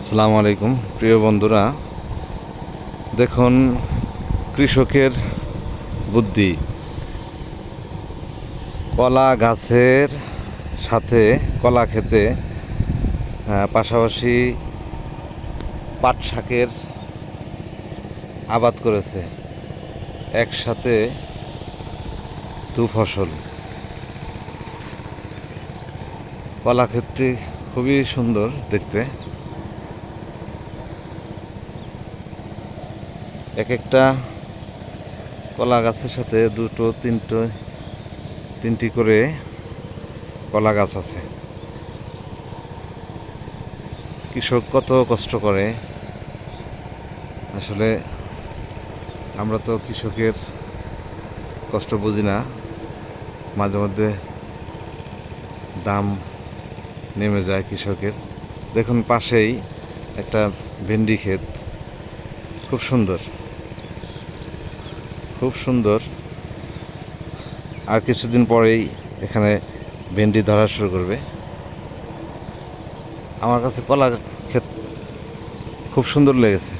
আসসালামু আলাইকুম প্রিয় বন্ধুরা, দেখুন কৃষকের বুদ্ধি। কলা গাছের সাথে কলা খেতে পাশাপাশি পাট শাকের আবাদ করেছে, একসাথে দু ফসল। কলা ক্ষেতটি খুবই সুন্দর দেখতে। এক একটা কলা গাছের সাথে দুটো তিনটি করে কলা গাছ আছে। কৃষক কত কষ্ট করে, আসলে আমরা তো কৃষকের কষ্ট বুঝি না। মাঝে মধ্যে দাম নেমে যায় কৃষকের। দেখুন পাশেই একটা ভেন্ডি ক্ষেত, খুব সুন্দর, খুব সুন্দর। আর কিছুদিন পরেই এখানে ভেন্ডি ধরা শুরু করবে। আমার কাছে কলা ক্ষেত খুব সুন্দর লেগেছে।